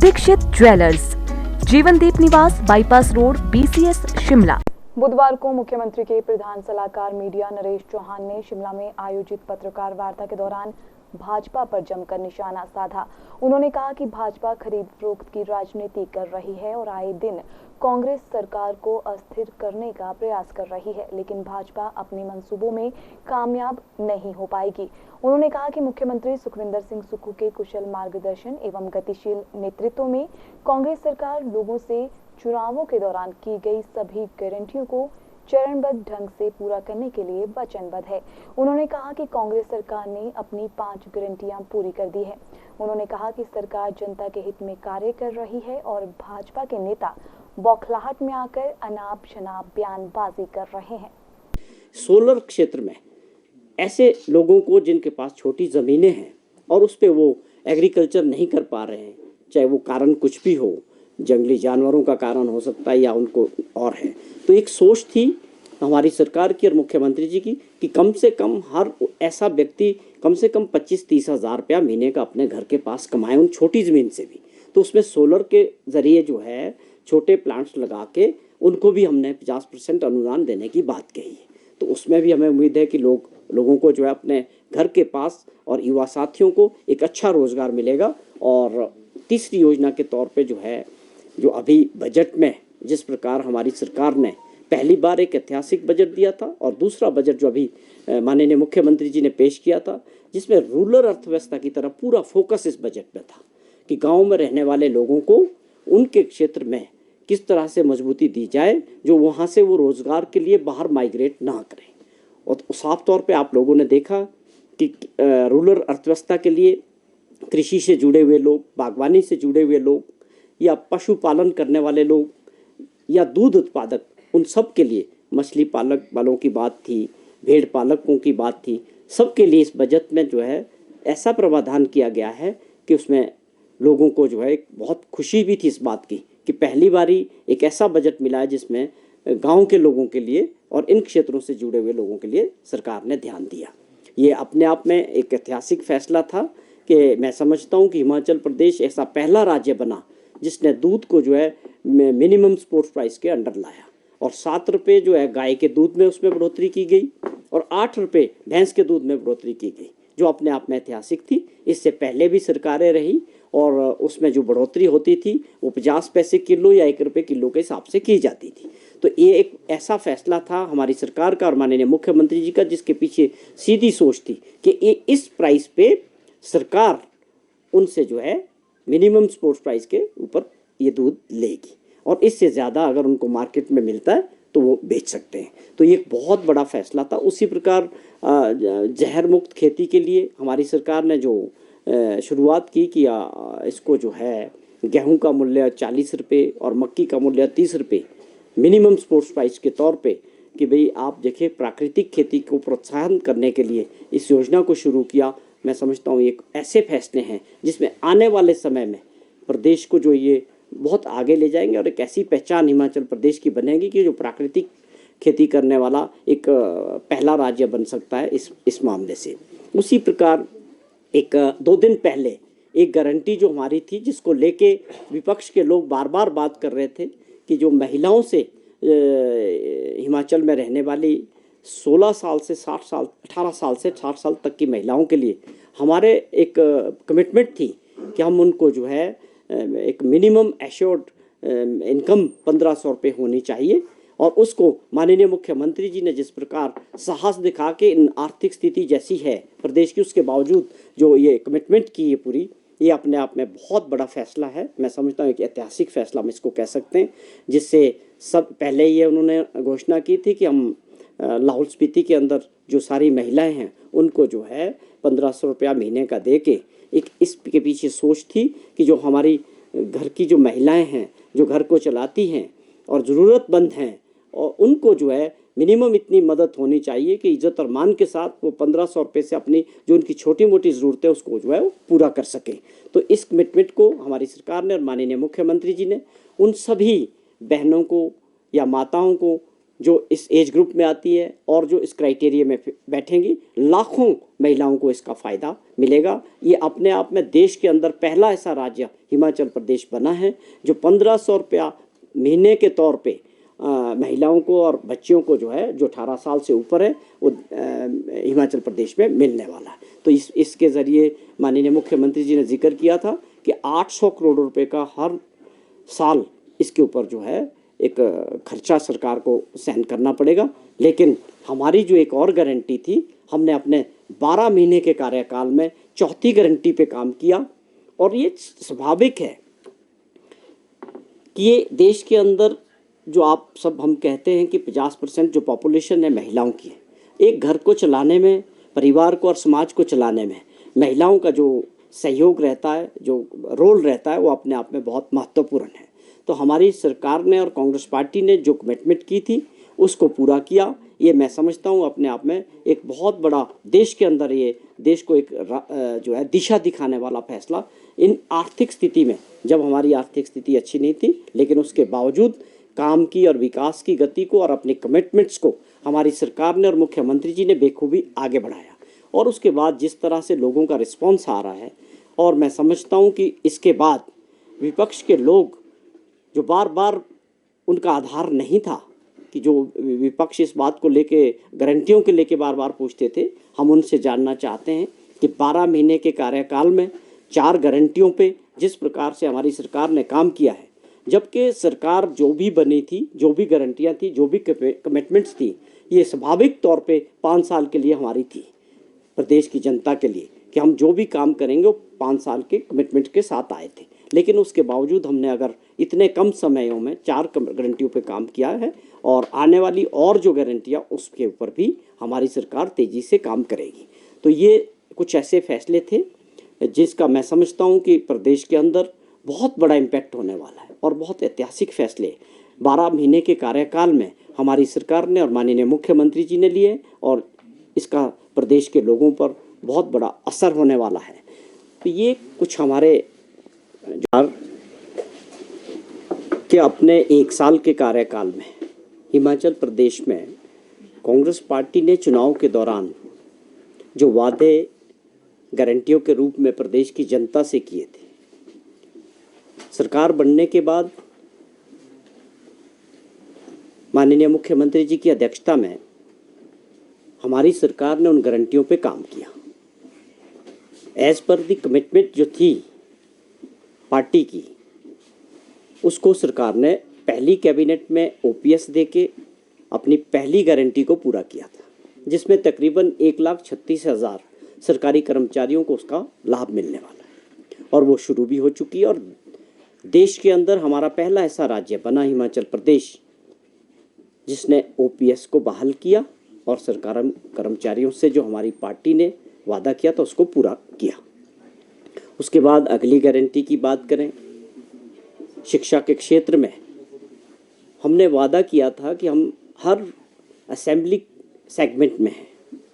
Dixit jewellers, जीवनदीप निवास, bypass road, BCS, Shimla. बुधवार को मुख्यमंत्री के प्रधान सलाहकार मीडिया नरेश चौहान ने शिमला में आयोजित पत्रकार वार्ता के दौरान भाजपा पर जमकर निशाना साधा। उन्होंने कहा कि भाजपा खरीद फरोख्त की राजनीति कर रही है और आए दिन कांग्रेस सरकार को अस्थिर करने का प्रयास कर रही है, लेकिन भाजपा अपने मंसूबों में कामयाब नहीं हो पाएगी। उन्होंने कहा कि मुख्यमंत्री सुखविंदर सिंह सुक्खू के कुशल मार्गदर्शन एवं गतिशील नेतृत्व में कांग्रेस सरकार लोगों से चुनावों के दौरान की गई सभी गारंटियों को चरणबद्ध ढंग से पूरा करने के लिए वचनबद्ध है। उन्होंने कहा कि कांग्रेस सरकार ने अपनी 5 गारंटियां पूरी कर दी है। उन्होंने कहा कि सरकार जनता के हित में कार्य कर रही है और भाजपा के नेता बौखलाहट में आकर अनाप शनाप बयानबाजी कर रहे हैं। सोलर क्षेत्र में ऐसे लोगों को जिनके पास छोटी ज़मीनें हैं और उस पर वो एग्रीकल्चर नहीं कर पा रहे हैं, चाहे वो कारण कुछ भी हो, जंगली जानवरों का कारण हो सकता है या उनको और है, तो एक सोच थी हमारी सरकार की और मुख्यमंत्री जी की कि कम से कम हर ऐसा व्यक्ति कम से कम 25-30 हज़ार रुपया महीने का अपने घर के पास कमाए, उन छोटी ज़मीन से भी। तो उसमें सोलर के ज़रिए जो है छोटे प्लांट्स लगा के उनको भी हमने 50% अनुदान देने की बात कही है। तो उसमें भी हमें उम्मीद है कि लोगों को जो है अपने घर के पास और युवा साथियों को एक अच्छा रोज़गार मिलेगा। और तीसरी योजना के तौर पे जो है, जो अभी बजट में जिस प्रकार हमारी सरकार ने पहली बार एक ऐतिहासिक बजट दिया था और दूसरा बजट जो अभी माननीय मुख्यमंत्री जी ने पेश किया था, जिसमें रूरल अर्थव्यवस्था की तरफ पूरा फोकस इस बजट में था कि गाँव में रहने वाले लोगों को उनके क्षेत्र में किस तरह से मजबूती दी जाए, जो वहाँ से वो रोज़गार के लिए बाहर माइग्रेट ना करें। और साफ तौर पे आप लोगों ने देखा कि रूरल अर्थव्यवस्था के लिए कृषि से जुड़े हुए लोग, बागवानी से जुड़े हुए लोग या पशुपालन करने वाले लोग या दूध उत्पादक, उन सब के लिए मछली पालक वालों की बात थी, भेड़ पालकों की बात थी, सबके लिए इस बजट में जो है ऐसा प्रावधान किया गया है कि उसमें लोगों को जो है एक बहुत खुशी भी थी इस बात की कि पहली बारी एक ऐसा बजट मिला है जिसमें गांव के लोगों के लिए और इन क्षेत्रों से जुड़े हुए लोगों के लिए सरकार ने ध्यान दिया। ये अपने आप में एक ऐतिहासिक फैसला था कि मैं समझता हूँ कि हिमाचल प्रदेश ऐसा पहला राज्य बना जिसने दूध को जो है मिनिमम सपोर्ट प्राइस के अंडर लाया और 7 रुपये जो है गाय के दूध में उसमें बढ़ोतरी की गई और 8 रुपये भैंस के दूध में बढ़ोतरी की गई, जो अपने आप में ऐतिहासिक थी। इससे पहले भी सरकारें रही और उसमें जो बढ़ोतरी होती थी वो 50 पैसे किलो या 1 रुपये किलो के हिसाब से की जाती थी। तो ये एक ऐसा फैसला था हमारी सरकार का और माननीय मुख्यमंत्री जी का, जिसके पीछे सीधी सोच थी कि ये इस प्राइस पे सरकार उनसे जो है मिनिमम सपोर्ट प्राइस के ऊपर ये दूध लेगी और इससे ज़्यादा अगर उनको मार्केट में मिलता है तो वो बेच सकते हैं। तो ये एक बहुत बड़ा फैसला था। उसी प्रकार जहर मुक्त खेती के लिए हमारी सरकार ने जो शुरुआत की कि इसको जो है गेहूं का मूल्य 40 रुपये और मक्की का मूल्य 30 रुपये मिनिमम सपोर्ट प्राइस के तौर पे कि भाई आप देखिए प्राकृतिक खेती को प्रोत्साहन करने के लिए इस योजना को शुरू किया। मैं समझता हूँ ये ऐसे फैसले हैं जिसमें आने वाले समय में प्रदेश को जो ये बहुत आगे ले जाएंगे और एक ऐसी पहचान हिमाचल प्रदेश की बनेगी कि जो प्राकृतिक खेती करने वाला एक पहला राज्य बन सकता है इस मामले से। उसी प्रकार एक 2 दिन पहले एक गारंटी जो हमारी थी जिसको लेके विपक्ष के लोग बार बार बात कर रहे थे कि जो महिलाओं से हिमाचल में रहने वाली 16 साल से 60 साल 18 साल से 60 साल तक की महिलाओं के लिए हमारे एक कमिटमेंट थी कि हम उनको जो है एक मिनिमम एश्योर्ड इनकम 1500 रुपये होनी चाहिए और उसको माननीय मुख्यमंत्री जी ने जिस प्रकार साहस दिखा के इन आर्थिक स्थिति जैसी है प्रदेश की, उसके बावजूद जो ये कमिटमेंट की है पूरी, ये अपने आप में बहुत बड़ा फैसला है। मैं समझता हूँ कि ऐतिहासिक फैसला हम इसको कह सकते हैं, जिससे सब पहले ये उन्होंने घोषणा की थी कि हम लाहौल स्पीति के अंदर जो सारी महिलाएं हैं उनको जो है 1500 रुपया महीने का दे के एक इसके पीछे सोच थी कि जो हमारी घर की जो महिलाएं हैं जो घर को चलाती हैं और ज़रूरतमंद हैं और उनको जो है मिनिमम इतनी मदद होनी चाहिए कि इज़्ज़त और मान के साथ वो 1500 रुपये से अपनी जो उनकी छोटी मोटी ज़रूरतें उसको जो है वो पूरा कर सकें। तो इस कमिटमेंट को हमारी सरकार ने और माननीय मुख्यमंत्री जी ने उन सभी बहनों को या माताओं को जो इस एज ग्रुप में आती है और जो इस क्राइटेरिया में बैठेंगी, लाखों महिलाओं को इसका फ़ायदा मिलेगा। ये अपने आप में देश के अंदर पहला ऐसा राज्य हिमाचल प्रदेश बना है जो 1500 रुपया महीने के तौर पे महिलाओं को और बच्चियों को जो है, जो 18 साल से ऊपर है, वो हिमाचल प्रदेश में मिलने वाला है। तो इसके ज़रिए माननीय मुख्यमंत्री जी ने जिक्र किया था कि 800 करोड़ रुपए का हर साल इसके ऊपर जो है एक खर्चा सरकार को सहन करना पड़ेगा। लेकिन हमारी जो एक और गारंटी थी, हमने अपने 12 महीने के कार्यकाल में चौथी गारंटी पे काम किया। और ये स्वाभाविक है कि ये देश के अंदर जो आप सब हम कहते हैं कि 50% जो पॉपुलेशन है महिलाओं की है। एक घर को चलाने में, परिवार को और समाज को चलाने में महिलाओं का जो सहयोग रहता है, जो रोल रहता है, वो अपने आप में बहुत महत्वपूर्ण है। तो हमारी सरकार ने और कांग्रेस पार्टी ने जो कमिटमेंट की थी उसको पूरा किया। ये मैं समझता हूँ अपने आप में एक बहुत बड़ा, देश के अंदर ये देश को एक जो है दिशा दिखाने वाला फैसला। इन आर्थिक स्थिति में, जब हमारी आर्थिक स्थिति अच्छी नहीं थी, लेकिन उसके बावजूद काम की और विकास की गति को और अपने कमिटमेंट्स को हमारी सरकार ने और मुख्यमंत्री जी ने बेखूबी आगे बढ़ाया। और उसके बाद जिस तरह से लोगों का रिस्पॉन्स आ रहा है, और मैं समझता हूँ कि इसके बाद विपक्ष के लोग जो बार बार, उनका आधार नहीं था कि जो विपक्ष इस बात को लेके, गारंटियों के लेके बार बार पूछते थे, हम उनसे जानना चाहते हैं कि 12 महीने के कार्यकाल में 4 गारंटियों पे जिस प्रकार से हमारी सरकार ने काम किया है, जबकि सरकार जो भी बनी थी, जो भी गारंटियाँ थी, जो भी कमिटमेंट्स थी, ये स्वाभाविक तौर पे 5 साल के लिए हमारी थी, प्रदेश की जनता के लिए, कि हम जो भी काम करेंगे वो 5 साल के कमिटमेंट के साथ आए थे। लेकिन उसके बावजूद हमने अगर इतने कम समयों में 4 गारंटियों पे काम किया है, और आने वाली और जो गारंटियाँ उसके ऊपर भी हमारी सरकार तेज़ी से काम करेगी। तो ये कुछ ऐसे फैसले थे जिसका मैं समझता हूँ कि प्रदेश के अंदर बहुत बड़ा इम्पैक्ट होने वाला है, और बहुत ऐतिहासिक फैसले 12 महीने के कार्यकाल में हमारी सरकार ने और माननीय मुख्यमंत्री जी ने लिए, और इसका प्रदेश के लोगों पर बहुत बड़ा असर होने वाला है। तो ये कुछ हमारे कि अपने 1 साल के कार्यकाल में हिमाचल प्रदेश में कांग्रेस पार्टी ने चुनाव के दौरान जो वादे गारंटियों के रूप में प्रदेश की जनता से किए थे, सरकार बनने के बाद माननीय मुख्यमंत्री जी की अध्यक्षता में हमारी सरकार ने उन गारंटियों पे काम किया। एज पर द कमिटमेंट जो थी पार्टी की, उसको सरकार ने पहली कैबिनेट में ओपीएस देके अपनी पहली गारंटी को पूरा किया था, जिसमें तकरीबन 1,36,000 सरकारी कर्मचारियों को उसका लाभ मिलने वाला है, और वो शुरू भी हो चुकी है। और देश के अंदर हमारा पहला ऐसा राज्य बना हिमाचल प्रदेश जिसने ओपीएस को बहाल किया, और सरकार कर्मचारियों से जो हमारी पार्टी ने वादा किया था उसको पूरा किया। उसके बाद अगली गारंटी की बात करें, शिक्षा के क्षेत्र में हमने वादा किया था कि हम हर असेंबली सेगमेंट में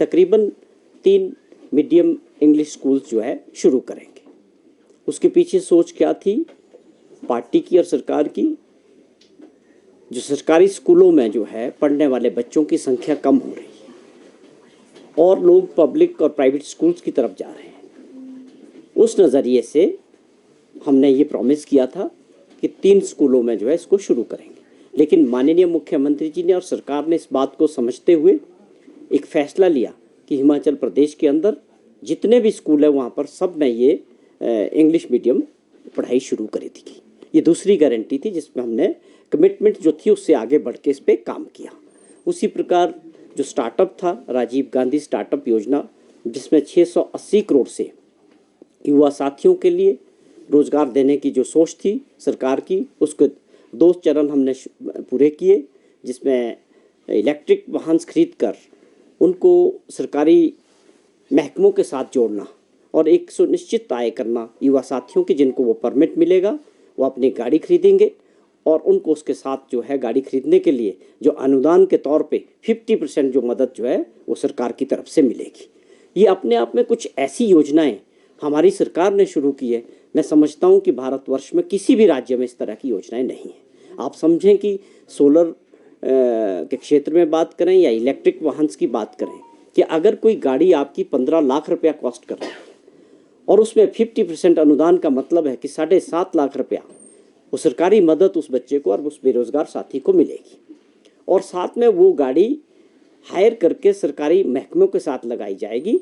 तकरीबन 3 मीडियम इंग्लिश स्कूल्स जो है शुरू करेंगे। उसके पीछे सोच क्या थी पार्टी की और सरकार की? जो सरकारी स्कूलों में जो है पढ़ने वाले बच्चों की संख्या कम हो रही है और लोग पब्लिक और प्राइवेट स्कूल्स की तरफ जा रहे हैं। उस नज़रिए से हमने ये प्रॉमिस किया था कि 3 स्कूलों में जो है इसको शुरू करेंगे। लेकिन माननीय मुख्यमंत्री जी ने और सरकार ने इस बात को समझते हुए एक फ़ैसला लिया कि हिमाचल प्रदेश के अंदर जितने भी स्कूल है वहाँ पर सब में ये इंग्लिश मीडियम पढ़ाई शुरू करी थी। ये दूसरी गारंटी थी जिसमें हमने कमिटमेंट जो थी उससे आगे बढ़ के इस पर काम किया। उसी प्रकार जो स्टार्टअप था, राजीव गांधी स्टार्टअप योजना, जिसमें 680 करोड़ से युवा साथियों के लिए रोज़गार देने की जो सोच थी सरकार की, उसके 2 चरण हमने पूरे किए, जिसमें इलेक्ट्रिक वाहन खरीद कर उनको सरकारी महकमों के साथ जोड़ना और एक सुनिश्चित आय करना युवा साथियों की, जिनको वो परमिट मिलेगा वो अपनी गाड़ी खरीदेंगे और उनको उसके साथ जो है गाड़ी खरीदने के लिए जो अनुदान के तौर पे 50% जो मदद जो है वो सरकार की तरफ से मिलेगी। ये अपने आप में कुछ ऐसी योजनाएं हमारी सरकार ने शुरू की है। मैं समझता हूँ कि भारतवर्ष में किसी भी राज्य में इस तरह की योजनाएं नहीं हैं। आप समझें कि सोलर के क्षेत्र में बात करें या इलेक्ट्रिक वाहन की बात करें, कि अगर कोई गाड़ी आपकी 15 लाख रुपया कॉस्ट कर रही है और उसमें 50% अनुदान का मतलब है कि 7.5 लाख रुपया वो सरकारी मदद उस बच्चे को और उस बेरोजगार साथी को मिलेगी, और साथ में वो गाड़ी हायर करके सरकारी महकमों के साथ लगाई जाएगी,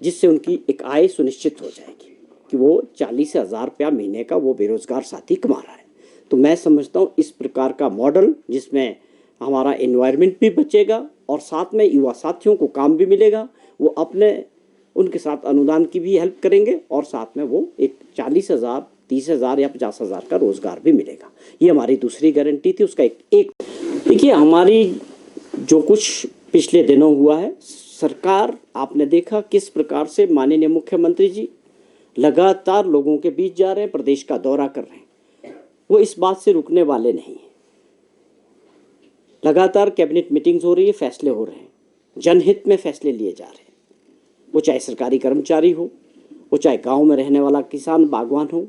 जिससे उनकी एक आय सुनिश्चित हो जाएगी कि वो 40,000 रुपया महीने का वो बेरोजगार साथी कमा रहा है। तो मैं समझता हूँ इस प्रकार का मॉडल, जिसमें हमारा एनवायरनमेंट भी बचेगा और साथ में युवा साथियों को काम भी मिलेगा, वो अपने उनके साथ अनुदान की भी हेल्प करेंगे और साथ में वो एक 40,000, 30,000 या 50,000 का रोजगार भी मिलेगा। ये हमारी दूसरी गारंटी थी। उसका एक देखिए, हमारी जो कुछ पिछले दिनों हुआ है, सरकार आपने देखा किस प्रकार से माननीय मुख्यमंत्री जी लगातार लोगों के बीच जा रहे हैं, प्रदेश का दौरा कर रहे हैं। वो इस बात से रुकने वाले नहीं हैं। लगातार कैबिनेट मीटिंग्स हो रही है, फैसले हो रहे हैं, जनहित में फैसले लिए जा रहे हैं। वो चाहे सरकारी कर्मचारी हो, वो चाहे गांव में रहने वाला किसान बागवान हो,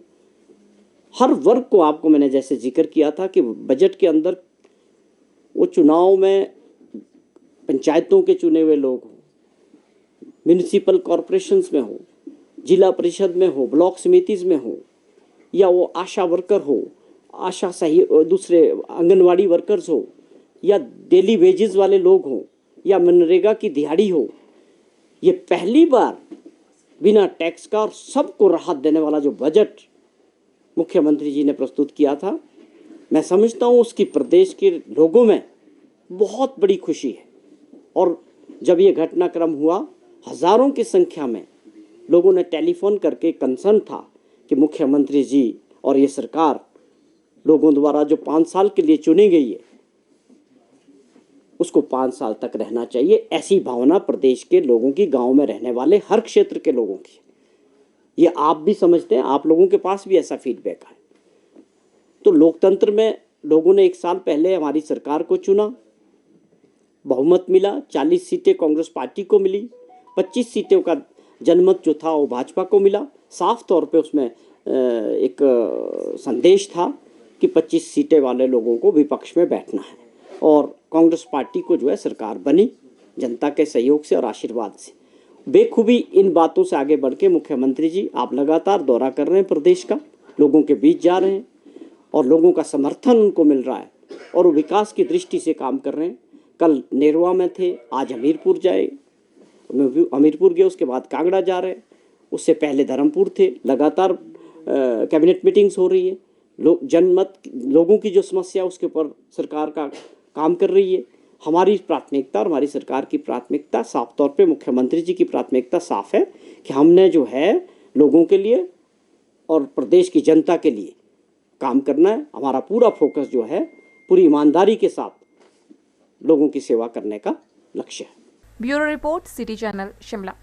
हर वर्ग को आपको मैंने जैसे जिक्र किया था कि बजट के अंदर वो चुनाव में पंचायतों के चुने हुए लोग हो, म्यूनिसिपल कॉरपोरेशंस में हो, जिला परिषद में हो, ब्लॉक समितिज में हो, या वो आशा वर्कर हो, आशा सही दूसरे आंगनवाड़ी वर्कर्स हो, या डेली वेजेस वाले लोग हों, या मनरेगा की दिहाड़ी हो, ये पहली बार बिना टैक्स का और सबको राहत देने वाला जो बजट मुख्यमंत्री जी ने प्रस्तुत किया था, मैं समझता हूँ उसकी प्रदेश के लोगों में बहुत बड़ी खुशी है। और जब ये घटनाक्रम हुआ, हजारों की संख्या में लोगों ने टेलीफोन करके कंसर्न था कि मुख्यमंत्री जी और ये सरकार लोगों द्वारा जो 5 साल के लिए चुनी गई है, उसको 5 साल तक रहना चाहिए। ऐसी भावना प्रदेश के लोगों की, गांव में रहने वाले हर क्षेत्र के लोगों की, ये आप भी समझते हैं, आप लोगों के पास भी ऐसा फीडबैक है। तो लोकतंत्र में लोगों ने 1 साल पहले हमारी सरकार को चुना, बहुमत मिला, 40 सीटें कांग्रेस पार्टी को मिली, 25 सीटों का जनमत जो था वो भाजपा को मिला। साफ तौर पे उसमें एक संदेश था कि 25 सीटें वाले लोगों को विपक्ष में बैठना है, और कांग्रेस पार्टी को जो है सरकार बनी जनता के सहयोग से और आशीर्वाद से। बेखूबी इन बातों से आगे बढ़ के मुख्यमंत्री जी आप लगातार दौरा कर रहे हैं, प्रदेश का लोगों के बीच जा रहे हैं और लोगों का समर्थन उनको मिल रहा है और वो विकास की दृष्टि से काम कर रहे हैं। कल नेरवा में थे, आज हमीरपुर गए, उसके बाद कांगड़ा जा रहे हैं, उससे पहले धर्मपुर थे। लगातार कैबिनेट मीटिंग्स हो रही है, जनमत लोगों की जो समस्या उसके ऊपर सरकार का काम कर रही है। हमारी प्राथमिकता और हमारी सरकार की प्राथमिकता साफ तौर पे, मुख्यमंत्री जी की प्राथमिकता साफ है कि हमने जो है लोगों के लिए और प्रदेश की जनता के लिए काम करना है। हमारा पूरा फोकस जो है पूरी ईमानदारी के साथ लोगों की सेवा करने का लक्ष्य है। Bureau report, city channel, Shimla.